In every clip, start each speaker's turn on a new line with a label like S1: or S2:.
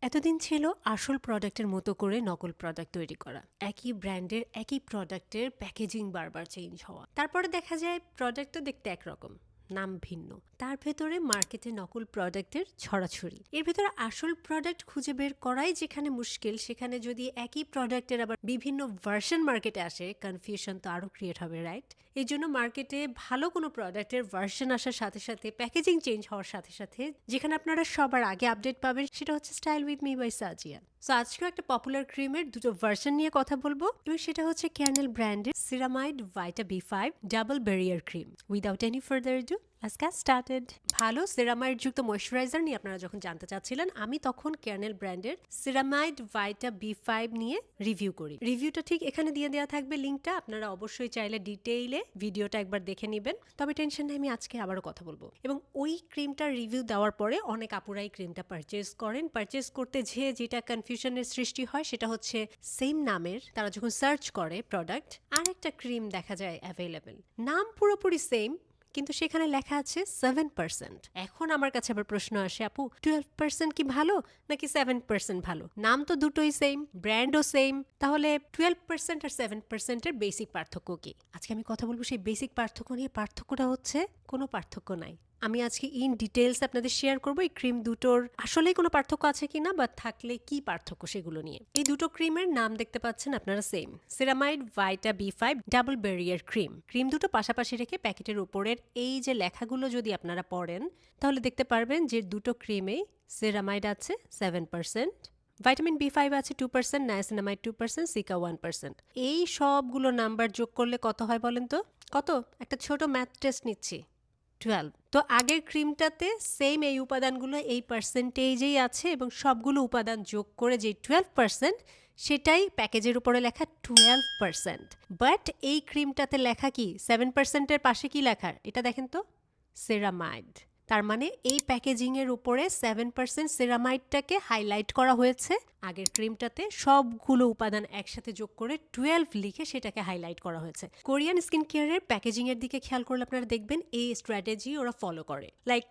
S1: এতদিন ছিল আসল প্রোডাক্টের মতো করে নকল প্রোডাক্ট তৈরি করা। একই ব্র্যান্ডের একই প্রোডাক্টের প্যাকেজিং বারবার চেঞ্জ হওয়া। তারপরে দেখা যায় প্রোডাক্ট তো দেখতে একরকম, নাম ভিন্ন। তার ভেতরে মার্কেটে নকল প্রোডাক্টের ছড়াছড়ি। এর ভেতরে আসল প্রোডাক্ট খুঁজে বের করাই যেখানে মুশকিল, সেখানে যদি একই প্রোডাক্টের আবার বিভিন্ন ভার্সন মার্কেটে আসে, কনফিউশন তো আরও ক্রিয়েট হবে, রাইট? এই জন্য মার্কেটে ভালো কোনো প্রোডাক্টের ভার্সন আসার সাথে সাথে প্যাকেজিং চেঞ্জ হওয়ার সাথে সাথে যেখানে আপনারা সবার আগে আপডেট পাবেন সেটা হচ্ছে style with me by Sajia. So আজকেও একটা পপুলার ক্রিমের দুটো ভার্সন নিয়ে কথা বলবো এবং সেটা হচ্ছে ক্যানেল ব্র্যান্ডের সিরামাইড ভাইটা B5 double barrier cream. Without any further do let's get started. ভালো সিরামাইড যুক্ত ময়শ্চারাইজার নিয়ে আপনারা যখন জানতে চাচ্ছিলেন, আমি তখন ক্যানেল ব্র্যান্ডের সিরামাইড ভাইটা B5 নিয়ে রিভিউ করি। রিভিউটা ঠিক এখানে দিয়ে দেওয়া থাকবে লিঙ্কটা, আপনারা অবশ্যই চাইলে ডিটেইলে ভিডিওটা একবার দেখে নেবেন। তবে টেনশন নেই, আমি আজকে আবারও কথা বলবো। এবং ওই ক্রিমটার রিভিউ দেওয়ার পরে অনেক আপুরাই ক্রিমটা পারচেজ করেন। পারচেজ করতে যেটা কনফিউশনের সৃষ্টি হয় সেটা হচ্ছে সেম নামের তারা যখন সার্চ করে প্রোডাক্ট, আর একটা ক্রিম দেখা যায় অ্যাভেলেবেল, নাম পুরোপুরি সেম কিন্তু সেখানে লেখা আছে 7%। এখন আমার কাছে আবার প্রশ্ন আসে, আপু 12% কি ভালো নাকি 7% ভালো? নাম তো দুটোই সেম, ব্র্যান্ডও সেম, তাহলে 12% আর 7% এর বেসিক পার্থক্য কি? আজকে আমি কথা বলবো সেই বেসিক পার্থক্য নিয়ে। পার্থক্যটা হচ্ছে কোনো পার্থক্য নাই। আমি আজকে ইন ডিটেলস আপনাদের শেয়ার করবো এই ক্রিম দুটোর আসলেই কোনো পার্থক্য আছে কিনা, বা থাকলে কি পার্থক্য সেগুলো নিয়ে। এই দুটো ক্রিমের নাম দেখতে পাচ্ছেন আপনারা সেম, সিরামাইড ভাইটা B5 double barrier cream. Cream দুটো পাশাপাশি রেখে প্যাকেটের উপরের এই যে লেখাগুলো যদি আপনারা পড়েন তাহলে দেখতে পারবেন যে দুটো ক্রিমেই সিরামাইড আছে 7%, ভাইটামিন B5 আছে 2%, নায়াসিনামাইড 2%, সিকা 1%। এই সবগুলো নাম্বার যোগ করলে কত হয় বলেন তো? কত? একটা ছোট ম্যাথ টেস্ট নিচ্ছি। 12। তো আগের ক্রিমটাতে সেম এই উপাদানগুলো এই পার্সেন্টেজেই আছে এবং সবগুলো উপাদান যোগ করে যে 12% সেটাই প্যাকেজের উপরে লেখা 12%। বাট এই ক্রিমটাতে লেখা কি 7%-এর পাশে কি লেখা এটা দেখেন তো, সেরামাইড। তার মানে এই প্যাকেজিং এর উপরে 7% সেরামাইডটাকে হাইলাইট করা হয়েছে, আগের ক্রিমটাতে সবগুলো উপাদান একসাথে যোগ করে 12 লিখে সেটাকে হাইলাইট করা হয়েছে। কোরিয়ান স্কিন কেয়ারের প্যাকেজিং এর দিকে খেয়াল করলে আপনারা দেখবেন এই স্ট্র্যাটেজি ওরা ফলো করে। লাইক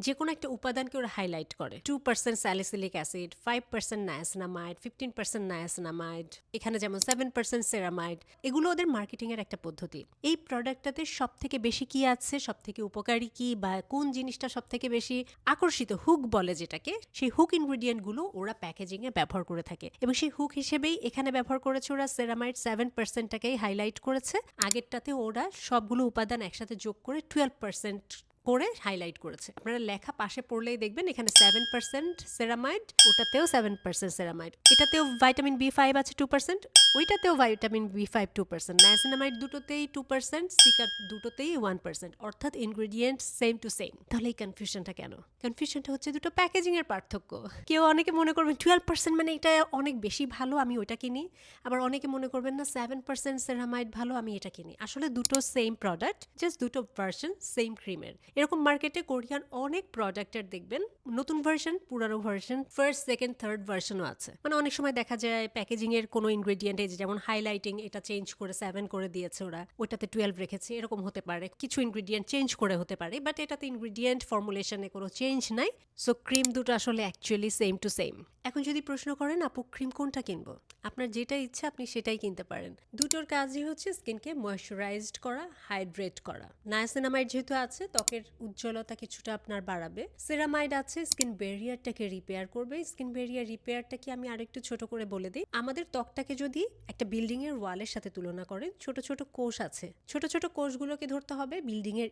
S1: যে কোনো একটা উপাদানকে ওরা হাইলাইট করে, 2% স্যালিসিলিক অ্যাসিড, 5% নায়াসিনামাইড, 15% নায়াসিনামাইড, এখানে যেমন 7% সেরামাইড। এগুলো ওদের মার্কেটিং এর একটা পদ্ধতি। এই প্রোডাক্টটাতে সব থেকে বেশি কি আছে, সব থেকে উপকারী কি, বা কোন জিনিসটা সব থেকে বেশি আকর্ষিত, হুক বলে যেটাকে, সেই হুক ইনগ্রিডিয়েন্ট গুলো ওরা প্যাকেজিং এ ব্যবহার করে থাকে এবং সেই হুক হিসেবেই এখানে ব্যবহার করেছে ওরা সেরামাইড 7%টাকেই হাইলাইট করেছে। আগেরটাতে ওরা সবগুলো উপাদান একসাথে যোগ করে 12% করে হাইলাইট করেছে। আপনারা লেখা পাশে পড়লেই দেখবেন এখানে 7% সেরামাইড, ওটাতেও 7% সেরামাইড, এটাতেও ভাইটামিন B5 আছে 2%, ওইটাতেও ভাইটামিন B5 2%, নায়াসিনামাইড দুটোতেই 2%, সিকা দুটোতেই 1%, অর্থাৎ ইনগ্রেডিয়েন্ট সেম টু সেম। তাহলে এই কনফিউশনটা কেন? কনফিউশনটা হচ্ছে দুটো প্যাকেজিং এর পার্থক্য। কেউ অনেকে মনে করবেন 12% মানে এটা অনেক বেশি ভালো, আমি ওইটা কিনি। আবার অনেকে মনে করবেন না 7% সেরামাইড ভালো, আমি এটা কিনি। আসলে দুটো সেম প্রোডাক্ট, জাস্ট দুটো ভার্সন সেম ক্রিমের। এরকম মার্কেটে কোরিয়ান অনেক প্রোডাক্টের দেখবেন নতুন ভার্সন, পুরানো ভার্সন, ফার্স্ট সেকেন্ড থার্ড ভার্সনও আছে। মানে অনেক সময় দেখা যায় প্যাকেজিং এর কোনো ইনগ্রেডিয়েন্ট, যেমন হাইলাইটিং, এটা চেঞ্জ করে 7 করে দিয়েছে ওরা, ওটাতে 12 রেখেছে, এরকম হতে পারে। কিছু ইনগ্রেডিয়েন্ট চেঞ্জ করে হতে পারে, বাট এটাতে ইনগ্রেডিয়েন্ট ফর্মুলেশনে কোনো চেঞ্জ নাই। সো ক্রিম দুটো আসলে অ্যাকচুয়ালি সেম টু সেম। এখন যদি প্রশ্ন করেন আপু ক্রিম কোনটা কিনবো, আপনার যেটা ইচ্ছা আপনি সেটাই কিনতে পারেন। দুটোর কাজই হচ্ছে স্কিনকে ময়শ্চারাইজড করা, হাইড্রেট করা। নায়াসিনামাইড যেহেতু আছে ত্বকের উজ্জ্বলতা কিছুটা আপনার বাড়াবে, সেরামাইড আছে স্কিন ব্যারিয়ারটাকে রিপেয়ার করবে। স্কিন ব্যারিয়ার রিপেয়ারটা কি আমি আরেকটু ছোট করে বলে দিই। আমাদের ত্বকটাকে যদি একটা বিল্ডিং এর ওয়ালের সাথে তুলনা করেন, ছোট ছোট কোষ আছে, ছোট ছোট কোষগুলোকে ধরতে হবে বিল্ডিং এর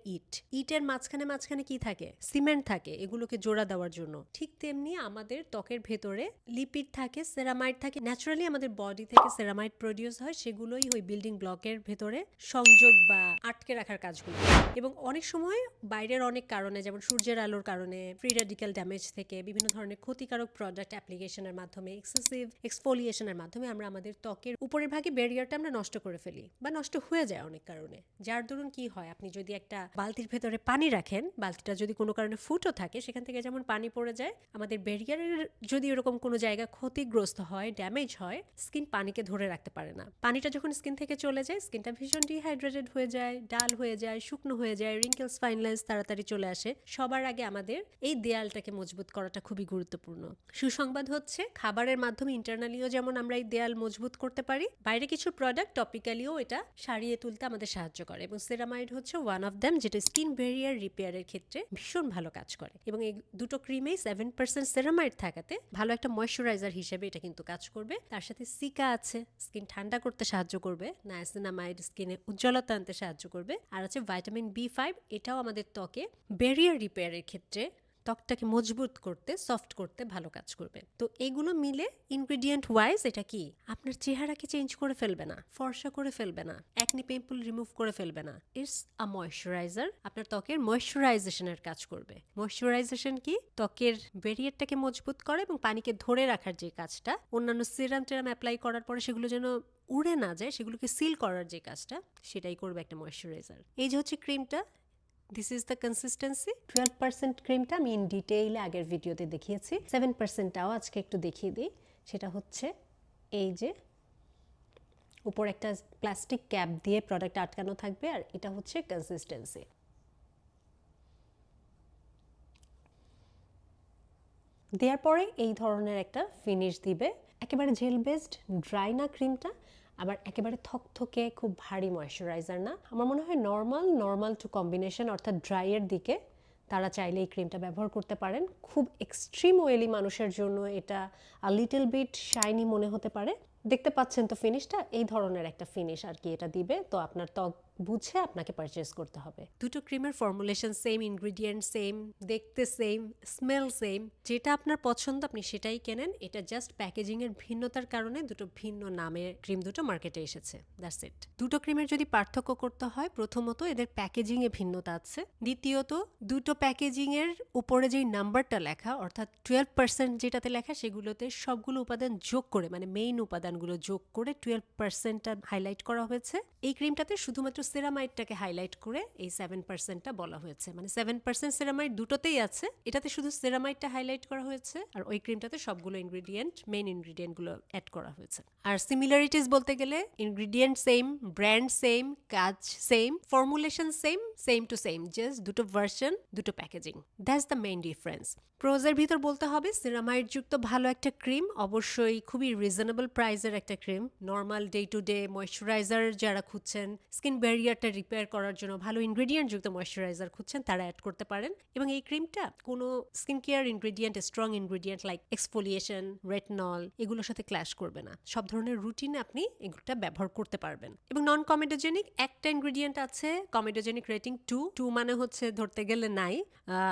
S1: ইটের মাঝখানে মাঝখানে কি থাকে, সিমেন্ট থাকে এগুলোকে জোড়া দেওয়ার জন্য। ঠিক তেমনি আমাদের ত্বকের ভেতরে লিপিড থাকে, সেরামাইড থাকে। ন্যাচারালি আমাদের বডি থেকে সেরামাইড প্রডিউস হয়, সেগুলোই ওই বিল্ডিং ব্লকের ভেতরে সংযোগ বা আটকে রাখার কাজগুলো। এবং অনেক সময় বাইরের অনেক কারণে, যেমন সূর্যের আলোর কারণে, ফ্রি রেডিক্যাল ড্যামেজ থেকে, বিভিন্ন ধরনের ক্ষতিকারক প্রোডাক্ট অ্যাপ্লিকেশনের মাধ্যমে, এক্সেসিভ এক্সফোলিয়েশনের মাধ্যমে আমরা আমাদের ত্বকের উপরের ভাগে ব্যারিয়ারটা আমরা নষ্ট করে ফেলি বা নষ্ট হয়ে যায় অনেক কারণে। যার দরুন কি হয়, আপনি যদি একটা বালতির ভেতরে পানি রাখেন, বালতিটা যদি কোনো কারণে ফুটো থাকে, সেখান থেকে যেমন পানি পড়ে যায়, আমাদের ব্যারিয়ারের যদি এরকম কোনো জায়গা ক্ষতিগ্রস্ত হয়, ড্যামেজ হয়, স্কিন পানিকে ধরে রাখতে পারে না। পানিটা যখন স্কিন থেকে চলে যায়, স্কিনটা ভীষণ ডিহাইড্রেটেড হয়ে যায়, ডাল হয়ে যায়, শুকনো হয়ে যায়, রিঙ্কেলস, ফাইন লাইন্স তাড়াতাড়ি চলে আসে, সবার আগে আমাদের এই দেয়ালটাকে মজবুত করাটা খুবই গুরুত্বপূর্ণ। সুসংবাদ হচ্ছে খাবারের মাধ্যমে ইন্টারনালিও যেমন আমরা এই দেয়াল মজবুত করতে পারি, বাইরে কিছু প্রোডাক্ট টপিক্যালিও এটা সারিয়ে তুলতে আমাদের সাহায্য করে, এবং সেরামাইড হচ্ছে ওয়ান অফ দ্যাম, যেটা স্কিন ব্যারিয়ার রিপেয়ারের ক্ষেত্রে ভীষণ ভালো কাজ করে। এবং এই দুটো ক্রিমেই 7% সেরামাইড থাকাতে ভালো একটা ময়শ্চারাইজার হিসেবে এটা কিন্তু কাজ করবে। তার সাথে সিকা আছে, স্কিন ঠান্ডা করতে সাহায্য করবে, নায়াসিনামাইড স্কিনে উজ্জ্বলতা আনতে সাহায্য করবে, আর আছে ভিটামিন B5, এটাও আমাদের ত্বকে ব্যারিয়ার রিপেয়ারের ক্ষেত্রে ত্বকটাকে মজবুত করতে, সফট করতে ভালো কাজ করবে। তো এগুলো মিলে ইনগ্রেডিয়েন্ট ওয়াইজ এটা কি আপনার চেহারাকে চেঞ্জ করে ফেলবে না, ফর্সা করে ফেলবে না, একনি পিম্পল রিমুভ করে ফেলবে না। ইটস আ ময়শ্চারাইজার, আপনার ত্বকের ময়শ্চারাইজেশনের কাজ করবে। ময়শ্চারাইজেশন কি? ত্বকের ব্যারিয়ারটাকে মজবুত করে এবং পানিকে ধরে রাখার যে কাজটা, অন্যান্য সিরাম টেরাম অ্যাপ্লাই করার পরে সেগুলো যেন উড়ে না যায়, সেগুলোকে সিল করার যে কাজটা, সেটাই করবে একটা ময়শ্চারাইজার। এই যে হচ্ছে ক্রিমটা, দিস ইজ দ্য কনসিস্টেন্সি। 12% ক্রিমটা আমি ইন ডিটেইলে আগের ভিডিওতে দেখিয়েছি, 7%টাও আজকে একটু দেখিয়ে দিই। সেটা হচ্ছে এই যে উপর একটা প্লাস্টিক ক্যাপ দিয়ে প্রোডাক্ট আটকানো থাকবে, আর এটা হচ্ছে কনসিস্টেন্সি। দেওয়ার পরে এই ধরনের একটা ফিনিশ দিবে, একেবারে জেল বেসড, ড্রাই না ক্রিমটা, আবার একেবারে থকথকে খুব ভারী ময়শ্চারাইজার না। আমার মনে হয় নর্মাল টু কম্বিনেশন, অর্থাৎ ড্রাইয়ের দিকে তারা চাইলে এই ক্রিমটা ব্যবহার করতে পারেন। খুব এক্সট্রিম অয়েলি মানুষের জন্য এটা লিটল বিট শাইনি মনে হতে পারে। দেখতে পাচ্ছেন তো ফিনিশটা, এই ধরনের একটা ফিনিশ আর কি এটা দিবে। তো আপনার ত্বক বুঝে আপনাকে পারচেজ করতে হবে। দুটো ক্রিমের ফর্মুলেশন সেম, ইনগ্রিডিয়েন্ট সেম, দেখতে সেম, স্মেল সেম, যেটা আপনার পছন্দ আপনি সেটাই কেনেন। এটা জাস্ট প্যাকেজিং এর ভিন্নতার কারণে দুটো ভিন্ন নামের ক্রিম দুটো মার্কেটে এসেছে, দ্যাটস ইট। দুটো ক্রিমের যদি পার্থক্য করতে হয়, প্রথমত এদের প্যাকেজিং এ ভিন্নতা আছে, দ্বিতীয়ত দুটো প্যাকেজিং এর উপরে যেই নাম্বারটা লেখা, অর্থাৎ 12% যেটাতে লেখা, সেগুলোতে সবগুলো উপাদান যোগ করে, মানে মেইন উপাদানগুলো যোগ করে 12%টা হাইলাইট করা হয়েছে। এই ক্রিমটাতে শুধুমাত্র সেরামাইডটাকে হাইলাইট করে এই 7%টা বলা হয়েছে, মানে 7% সেরামাইড দুটোতেই আছে, এটাতে শুধু সেরামাইডটা হাইলাইট করা হয়েছে, আর ওই ক্রিমটাতে সবগুলো ইনগ্রেডিয়েন্ট, মেইন ইনগ্রেডিয়েন্টগুলো অ্যাড করা হয়েছে। আর সিমিলারিটিস বলতে গেলে ইনগ্রেডিয়েন্ট সেম, ব্র্যান্ড সেম, কাজ same, formulation same, same to same, just দুটো ভার্সন, দুটো packaging, that's the main difference. প্রোজের ভিতর বলতে হবে সেরামাইড যুক্ত ভালো একটা ক্রিম, অবশ্যই খুবই রিজনেবল প্রাইসের একটা cream. Normal day to day moisturiser যারা খুঁজছেন, স্কিন ব্যারিয়ারটা রিপেয়ার করার জন্য ভালো ইনগ্রেডিয়েন্ট যুক্ত ময়শ্চারাইজার খুঁজছেন, তারা অ্যাড করতে পারেন। এবং এই ক্রিমটা কোনো skin care ingredient, strong ingredient like exfoliation, retinol, এগুলোর সাথে ক্ল্যাশ করবে না। সব ধরনের রুটিনে আপনি এগুলোটা ব্যবহার করতে পারবেন। এবং নন কমেডোজেনিক একটা ইনগ্রেডিয়েন্ট আছে, কমেডোজেনিক রেটিং 2 মানে হচ্ছে ধরতে গেলে নাই।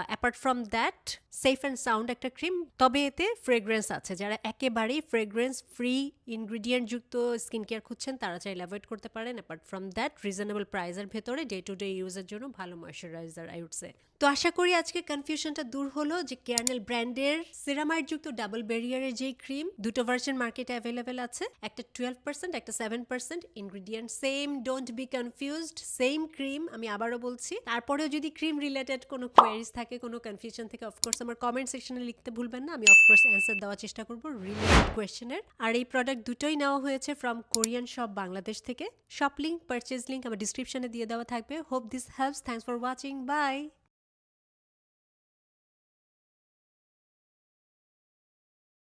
S1: Apart from that safe and sound একটা ক্রিম, তবে এতে ফ্রেগ্রেন্স আছে। যারা একেবারেই ফ্রেগ্রেন্স ফ্রি ইনগ্রেডিয়েন্ট যুক্ত স্কিন কেয়ার খুঁজছেন, তারা চাইলে অ্যাভয়েড করতে পারেন। অ্যাপার্ট ফ্রম দ্যাট রিজনেবল প্রাইসের ভেতরে ডে টু ডে ইউজের জন্য ভালো ময়শ্চারাইজার, আই উড সে। তো আশা করি আজকে কনফিউশনটা দূর হলো যে কেয়ারনেল ব্র্যান্ডের সেরামাইড যুক্ত ডাবল ব্যারিয়ারের যেই ক্রিম, দুটো ভার্সন মার্কেটে অ্যাভেলেবেল আছে, একটা 12%, একটা 7%, ingredient same, don't be confused, same cream. আমি আবারও বলছি, তারপরেও যদি ক্রিম রিলেটেড কোনো কোয়েরিজ থাকে, কোনো কনফিউশন থেকে, অফকোর্স আমার কমেন্ট সেকশনে লিখতে ভুলবেন না, আমি অফকোর্স অ্যান্সার দেওয়ার চেষ্টা করবো রিলেটেড কোয়েশ্চেনের। আর এই প্রোডাক্ট দুটোই নেওয়া হয়েছে ফ্রম কোরিয়ান শপ বাংলাদেশ থেকে। শপ লিঙ্ক, পারচেজ লিঙ্ক আমার ডিসক্রিপশনে দিয়ে দেওয়া থাকবে। Hope this helps, thanks for watching, by.